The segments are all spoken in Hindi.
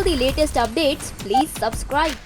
the latest updates, please subscribe.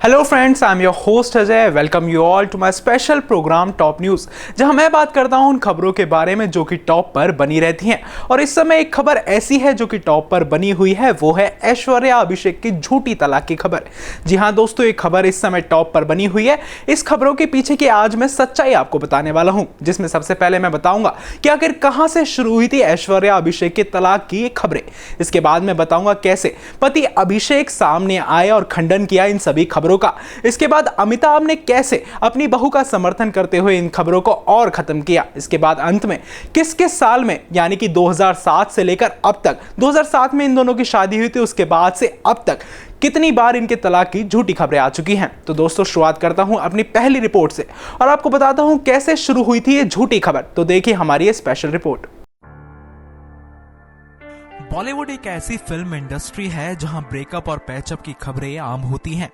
Hello friends, I am your host Ajay. Welcome you all to my special program top news, जहां मैं बात करता हूं उन खबरों के बारे में जो कि टॉप पर बनी रहती हैं। और इस समय एक खबर ऐसी है जो कि टॉप पर बनी हुई है, वो है ऐश्वर्या अभिषेक की झूठी तलाक की खबर। जी हां दोस्तों, एक खबर इस समय टॉप पर बनी हुई है। इस खबरों के पीछे की आज मैं सच्चाई आपको बताने वाला हूं, जिसमें सबसे पहले मैं बताऊंगा कि आखिर कहां से शुरू हुई थी ऐश्वर्या अभिषेक की तलाक की खबरें। इसके बाद मैं बताऊंगा कैसे पति अभिषेक सामने आए और खंडन किया इन सभी खबरों का। इसके बाद अमिताभ ने कैसे अपनी बहू का समर्थन करते हुए इन खबरों को और खत्म किया। इसके बाद अंत में किस किस साल में, यानी कि 2007 से लेकर अब तक, 2007 में इन दोनों की शादी हुई थी, उसके बाद से अब तक कितनी बार इनके तलाक की झूठी खबरें आ चुकी हैं। तो दोस्तों शुरुआत करता हूं अपनी पहली रिपोर्ट से और आपको बताता हूं कैसे शुरू हुई थी ये झूठी खबर। तो देखिए हमारी ये स्पेशल रिपोर्ट। बॉलीवुड एक ऐसी फिल्म इंडस्ट्री है जहां ब्रेकअप और पैचअप की खबरें आम होती हैं,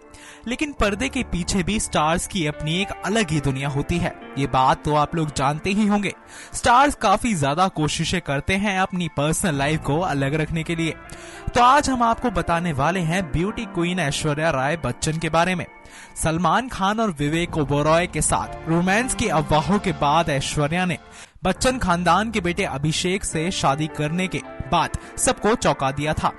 लेकिन पर्दे के पीछे भी स्टार्स की अपनी एक अलग ही दुनिया होती है। ये बात तो आप लोग जानते ही होंगे। स्टार्स काफी ज्यादा कोशिशें करते हैं अपनी पर्सनल लाइफ को अलग रखने के लिए। तो आज हम आपको बताने वाले हैं ब्यूटी क्वीन ऐश्वर्या राय बच्चन के बारे में। सलमान खान और विवेक ओबेरॉय के साथ रोमांस की अफवाहों के बाद ऐश्वर्या ने बच्चन खानदान के बेटे अभिषेक से शादी करने के बाद सबको चौंका दिया था।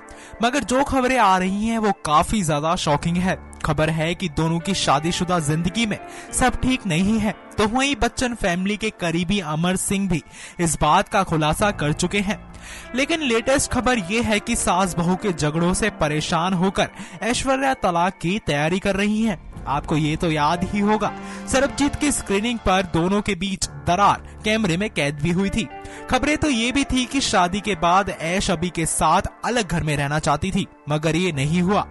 मगर जो खबरें आ रही हैं वो काफी ज्यादा शॉकिंग है। खबर है कि दोनों की शादीशुदा जिंदगी में सब ठीक नहीं है। तो वहीं बच्चन फैमिली के करीबी अमर सिंह भी इस बात का खुलासा कर चुके हैं। लेकिन लेटेस्ट खबर ये है कि सास बहू के झगड़ों से परेशान होकर ऐश्वर्या तलाक की तैयारी कर रही हैं। आपको ये तो याद ही होगा, सरबजीत की स्क्रीनिंग पर दोनों के बीच दरार कैमरे में कैद भी हुई थी। खबरें तो ये भी थी कि शादी के बाद ऐश अभी के साथ अलग घर में रहना चाहती थी, मगर ये नहीं हुआ।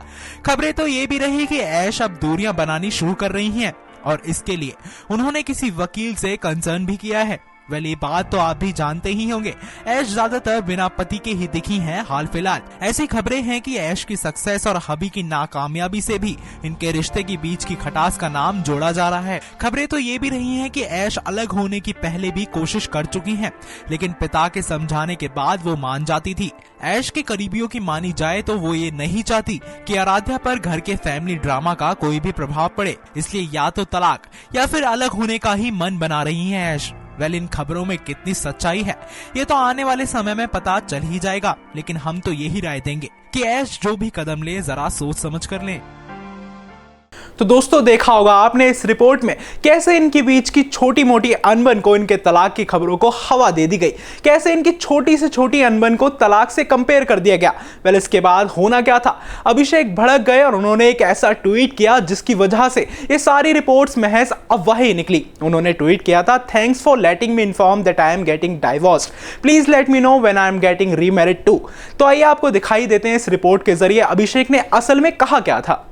खबरें तो ये भी रही कि ऐश अब दूरियां बनानी शुरू कर रही हैं और इसके लिए उन्होंने किसी वकील से कंसर्न भी किया है। वेल, ये बात तो आप भी जानते ही होंगे, ऐश ज्यादातर बिना पति के ही दिखी हैं हाल फिलहाल। ऐसी खबरें हैं कि ऐश की सक्सेस और हबी की नाकामयाबी से भी इनके रिश्ते के बीच की खटास का नाम जोड़ा जा रहा है। खबरें तो ये भी रही हैं कि ऐश अलग होने की पहले भी कोशिश कर चुकी हैं, लेकिन पिता के समझाने के बाद वो मान जाती थी। ऐश के करीबियों की मानी जाए तो वो ये नहीं चाहती कि आराध्या पर घर के फैमिली ड्रामा का कोई भी प्रभाव पड़े, इसलिए या तो तलाक या फिर अलग होने का ही मन बना रही है ऐश। वेल, इन खबरों में कितनी सच्चाई है ये तो आने वाले समय में पता चल ही जाएगा, लेकिन हम तो यही राय देंगे कि ऐश जो भी कदम ले जरा सोच समझ कर ले। तो दोस्तों देखा होगा आपने इस रिपोर्ट में कैसे इनके बीच की छोटी मोटी अनबन को, इनके तलाक की खबरों को हवा दे दी गई, कैसे इनकी छोटी से छोटी अनबन को तलाक से कंपेयर कर दिया गया। वेल, इसके बाद होना क्या था, अभिषेक भड़क गए और उन्होंने एक ऐसा ट्वीट किया जिसकी वजह से ये सारी रिपोर्ट्स महज अफवाहें निकली। उन्होंने ट्वीट किया था, thanks for letting me inform that I am getting divorced, please let me know when I am getting remarried too. तो आइए आपको दिखाई देते हैं इस रिपोर्ट के जरिए अभिषेक ने असल में कहा क्या था।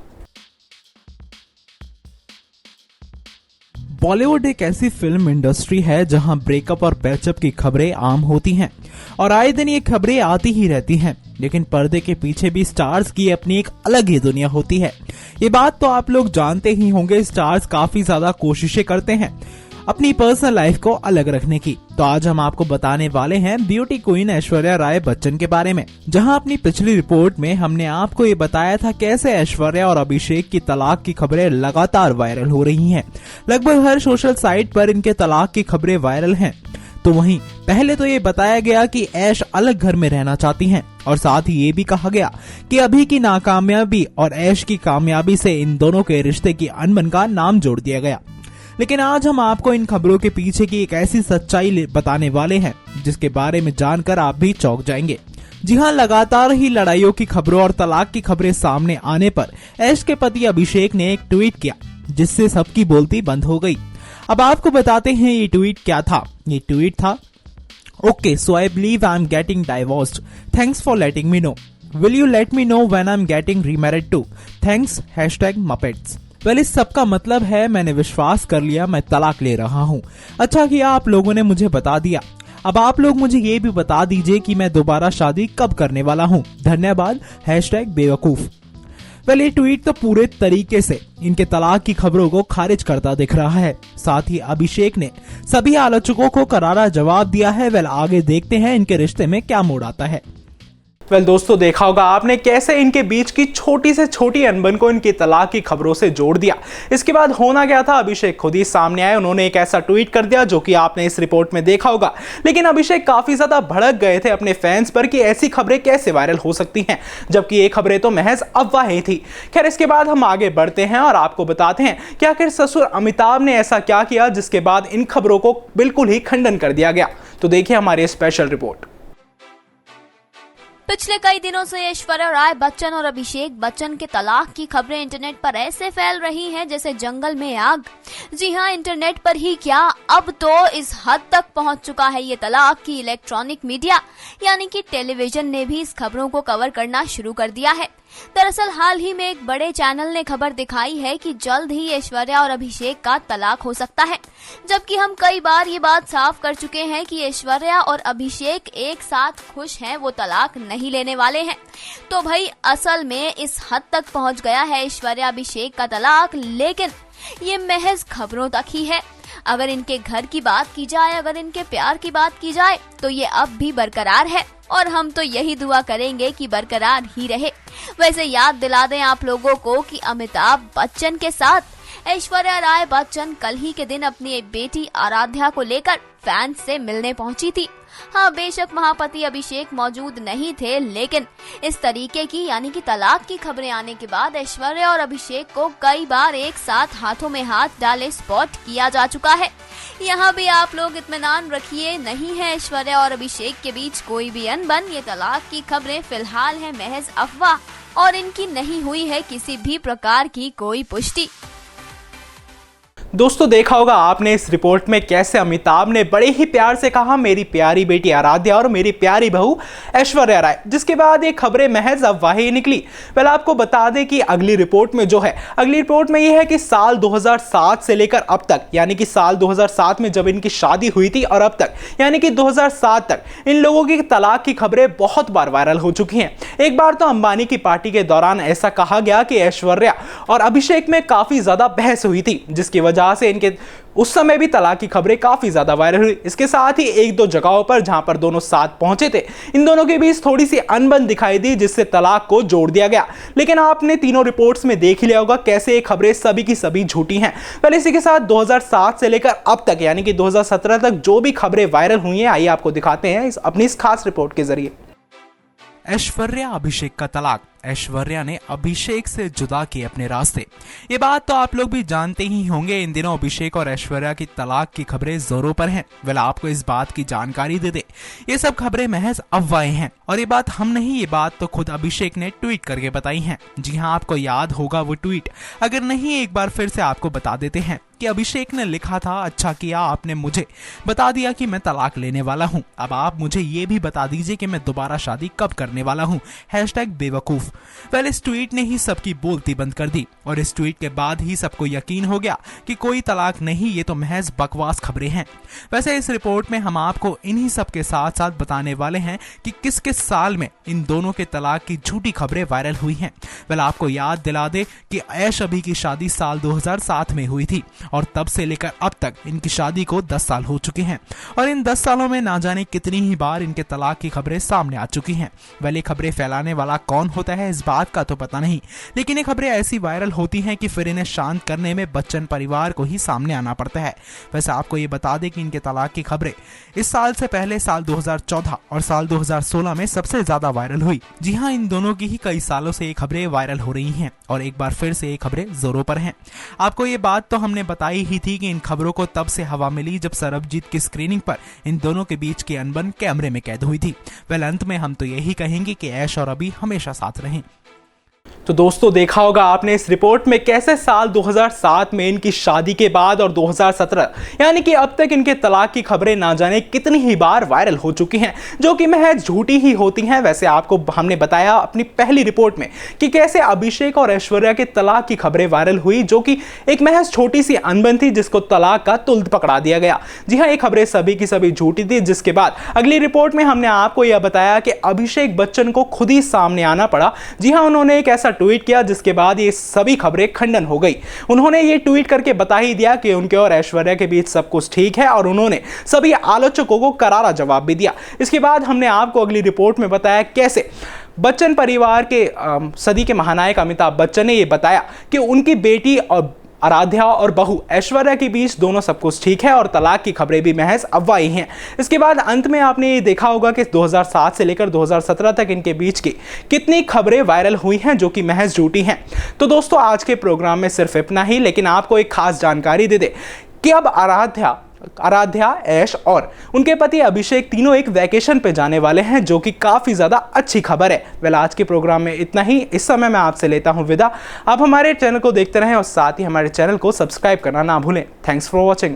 बॉलीवुड एक ऐसी फिल्म इंडस्ट्री है जहां ब्रेकअप और पैचअप की खबरें आम होती हैं और आए दिन ये खबरें आती ही रहती हैं, लेकिन पर्दे के पीछे भी स्टार्स की अपनी एक अलग ही दुनिया होती है। ये बात तो आप लोग जानते ही होंगे। स्टार्स काफी ज्यादा कोशिशें करते हैं अपनी पर्सनल लाइफ को अलग रखने की। तो आज हम आपको बताने वाले हैं ब्यूटी क्वीन ऐश्वर्या राय बच्चन के बारे में, जहां अपनी पिछली रिपोर्ट में हमने आपको ये बताया था कैसे ऐश्वर्या और अभिषेक की तलाक की खबरें लगातार वायरल हो रही हैं। लगभग हर सोशल साइट पर इनके तलाक की खबरें वायरल हैं। तो वहीं पहले तो ये बताया गया कि ऐश अलग घर में रहना चाहती हैं और साथ ही ये भी कहा गया कि अभी की नाकामयाबी और ऐश की कामयाबी से इन दोनों के रिश्ते की अनबन का नाम जोड़ दिया गया। लेकिन आज हम आपको इन खबरों के पीछे की एक ऐसी सच्चाई बताने वाले हैं जिसके बारे में जानकर आप भी चौंक जाएंगे। जी हां, लगातार ही लड़ाइयों की खबरों और तलाक की खबरें सामने आने पर ऐश के पति अभिषेक ने एक ट्वीट किया जिससे सबकी बोलती बंद हो गई। अब आपको बताते हैं ये ट्वीट क्या था। ये ट्वीट था, okay so I believe I am getting divorced, thanks for letting me know, will you let me know when I am getting remarried too, thanks #Muppets. Well, इस सब का मतलब है मैंने विश्वास कर लिया, मैं तलाक ले रहा हूँ। अच्छा किया आप लोगों ने मुझे बता दिया। अब आप लोग मुझे ये भी बता दीजिए कि मैं दोबारा शादी कब करने वाला हूँ। धन्यवाद #बेवकूफ। वेल, ये ट्वीट तो पूरे तरीके से इनके तलाक की खबरों को खारिज करता दिख रहा है। साथ ही अभिषेक ने सभी आलोचकों को करारा जवाब दिया है। वेल, आगे देखते हैं इनके रिश्ते में क्या मोड़ आता है। वेल दोस्तों, देखा होगा आपने कैसे इनके बीच की छोटी से छोटी अनबन को इनकी तलाक की खबरों से जोड़ दिया। इसके बाद होना क्या था, अभिषेक खुद ही सामने आए, उन्होंने एक ऐसा ट्वीट कर दिया जो कि आपने इस रिपोर्ट में देखा होगा। लेकिन अभिषेक काफी ज्यादा भड़क गए थे अपने फैंस पर कि ऐसी खबरें कैसे वायरल हो सकती हैं, जबकि ये खबरें तो महज अफवाहें थी। खैर, इसके बाद हम आगे बढ़ते हैं और आपको बताते हैं कि आखिर ससुर अमिताभ ने ऐसा क्या किया जिसके बाद इन खबरों को बिल्कुल ही खंडन कर दिया गया। तो देखिए हमारी स्पेशल रिपोर्ट। पिछले कई दिनों से ऐश्वर्या राय बच्चन और अभिषेक बच्चन के तलाक की खबरें इंटरनेट पर ऐसे फैल रही हैं जैसे जंगल में आग। जी हां, इंटरनेट पर ही क्या, अब तो इस हद तक पहुंच चुका है ये तलाक की इलेक्ट्रॉनिक मीडिया यानी कि टेलीविजन ने भी इस खबरों को कवर करना शुरू कर दिया है। दरअसल हाल ही में एक बड़े चैनल ने खबर दिखाई है कि जल्द ही ऐश्वर्या और अभिषेक का तलाक हो सकता है, जबकि हम कई बार ये बात साफ कर चुके हैं कि ऐश्वर्या और अभिषेक एक साथ खुश हैं, वो तलाक नहीं लेने वाले हैं। तो भाई असल में इस हद तक पहुंच गया है ऐश्वर्या अभिषेक का तलाक, लेकिन ये महज खबरों तक ही है। अगर इनके घर की बात की जाए, अगर इनके प्यार की बात की जाए तो ये अब भी बरकरार है और हम तो यही दुआ करेंगे कि बरकरार ही रहे। वैसे याद दिला दें आप लोगों को कि अमिताभ बच्चन के साथ ऐश्वर्या राय बच्चन कल ही के दिन अपनी एक बेटी आराध्या को लेकर फैंस से मिलने पहुंची थी। हाँ, बेशक महापति अभिषेक मौजूद नहीं थे, लेकिन इस तरीके की यानी कि तलाक की खबरें आने के बाद ऐश्वर्या और अभिषेक को कई बार एक साथ हाथों में हाथ डाले स्पॉट किया जा चुका है। यहाँ भी आप लोग इत्मीनान रखिए, नहीं है ऐश्वर्या और अभिषेक के बीच कोई भी अनबन। ये तलाक की खबरें फिलहाल है महज अफवाह और इनकी नहीं हुई है किसी भी प्रकार की कोई पुष्टि। दोस्तों, देखा होगा आपने इस रिपोर्ट में कैसे अमिताभ ने बड़े ही प्यार से कहा मेरी प्यारी बेटी आराध्या और मेरी प्यारी बहू ऐश्वर्या राय, जिसके बाद ये खबरें महज अफवाहें निकली। पहले आपको बता दें कि अगली रिपोर्ट में जो है, अगली रिपोर्ट में ये है कि साल 2007 से लेकर अब तक, यानी कि साल 2007 में जब इनकी शादी हुई थी और अब तक यानी कि 2007 तक इन लोगों की तलाक की खबरें बहुत बार वायरल हो चुकी हैं। एक बार तो अंबानी की पार्टी के दौरान ऐसा कहा गया कि ऐश्वर्या और अभिषेक में काफी ज्यादा बहस हुई थी, जिसकी वजह से इनके उस समय भी तलाक की खबरें काफी ज्यादा वायरल हुई। इसके साथ ही एक दो जगहों पर जहां पर दोनों साथ पहुंचे थे, इन दोनों के बीच थोड़ी सी अनबन दिखाई दी, जिससे तलाक को जोड़ दिया गया। लेकिन आपने तीनों रिपोर्ट्स में देख ही लिया होगा कैसे ये खबरें सभी की सभी झूठी हैं। पहले इसी के साथ 2007 से लेकर अब तक यानी कि 2017 तक जो भी खबरें वायरल हुई हैं, आइए आपको दिखाते हैं अपनी इस खास रिपोर्ट के जरिए। ऐश्वर्या अभिषेक का तलाक, ऐश्वर्या ने अभिषेक से जुदा किए अपने रास्ते। ये बात तो आप लोग भी जानते ही होंगे, इन दिनों अभिषेक और ऐश्वर्या की तलाक की खबरें जोरों पर हैं। वेल, आपको इस बात की जानकारी दे दे, ये सब खबरें महज अफवाहें हैं और ये बात हम नहीं, ये बात तो खुद अभिषेक ने ट्वीट करके बताई है। जी हाँ, आपको याद होगा वो ट्वीट, अगर नहीं एक बार फिर से आपको बता देते हैं कि अभिषेक ने लिखा था, अच्छा किया आपने मुझे बता दिया कि मैं तलाक लेने वाला हूँ, अब आप मुझे ये भी बता दीजिए कि मैं दोबारा शादी कब करने वाला हूँ, #बेवकूफ। वेल, इस ट्वीट ने ही सबकी बोलती बंद कर दी और इस ट्वीट के बाद ही सबको यकीन हो गया कि कोई तलाक नहीं, ये तो महज बकवास खबरें हैं। वैसे इस रिपोर्ट में हम आपको इन्हीं सब के साथ साथ बताने वाले हैं कि किस किस साल में इन दोनों के तलाक की झूठी खबरें वायरल हुई हैं। वेल, आपको याद दिला दे कि ऐश अभी की शादी साल 2007 में हुई थी और तब से लेकर अब तक इनकी शादी को 10 साल हो चुके हैं और इन 10 सालों में ना जाने कितनी ही बार इनके तलाक की खबरें सामने आ चुकी हैं। वेल, ये खबरें फैलाने वाला कौन होता है इस बात का तो पता नहीं, लेकिन ये खबरें ऐसी वायरल होती हैं कि फिर इन्हें शांत करने में बच्चन परिवार को ही सामने आना पड़ता है। वैसे आपको ये बता दें कि इनके तलाक की खबरें इस साल से पहले साल 2014 और साल 2016 में सबसे ज्यादा वायरल हुई। जी हाँ, इन दोनों की ही कई सालों से ये खबरें वायरल हो रही हैं और एक बार फिर से ये खबरें जोरों पर हैं। आपको ये बात तो हमने बताई ही थी कि इन खबरों को तब से हवा मिली जब सरबजीत की स्क्रीनिंग पर इन दोनों के बीच की अनबन कैमरे में कैद हुई थी। वेल, अंत में हम तो यही कहेंगे कि ऐश और अभी हमेशा साथ रहें। तो दोस्तों, देखा होगा आपने इस रिपोर्ट में कैसे साल 2007 में इनकी शादी के बाद और 2017 यानी कि अब तक इनके तलाक की खबरें ना जाने कितनी ही बार वायरल हो चुकी हैं, जो कि महज झूठी ही होती हैं। वैसे आपको हमने बताया अपनी पहली रिपोर्ट में कि कैसे अभिषेक और ऐश्वर्या के तलाक की खबरें वायरल हुई, जो कि एक महज छोटी सी अनबन थी जिसको तलाक का तुल्त पकड़ा दिया गया। जी हाँ, ये खबरें सभी की सभी झूठी थी, जिसके बाद अगली रिपोर्ट में हमने आपको यह बताया कि अभिषेक बच्चन को खुद ही सामने आना पड़ा। जी हाँ, उन्होंने एक ऐसा ट्वीट किया, जिसके बाद ये सभी खबरें खंडन हो गई। उन्होंने ये ट्वीट करके बता ही दिया कि उनके और ऐश्वर्या के बीच सब कुछ ठीक है और उन्होंने सभी आलोचकों को करारा जवाब भी दिया। इसके बाद हमने आपको अगली रिपोर्ट में बताया कैसे बच्चन परिवार के सदी के महानायक अमिताभ बच्चन ने ये बताया कि उनकी बेटी और आराध्या और बहू ऐश्वर्या के बीच दोनों सब कुछ ठीक है और तलाक की खबरें भी महज अफवाही हैं। इसके बाद अंत में आपने ये देखा होगा कि 2007 से लेकर 2017 तक इनके बीच की कितनी खबरें वायरल हुई हैं जो कि महज झूठी हैं। तो दोस्तों आज के प्रोग्राम में सिर्फ इतना ही, लेकिन आपको एक खास जानकारी दे दे कि अब आराध्या, ऐश और उनके पति अभिषेक तीनों एक वैकेशन पे जाने वाले हैं, जो कि काफ़ी ज़्यादा अच्छी खबर है। वेल आज के प्रोग्राम में इतना ही। इस समय मैं आपसे लेता हूं विदा। आप हमारे चैनल को देखते रहें और साथ ही हमारे चैनल को सब्सक्राइब करना ना भूलें। Thanks for watching.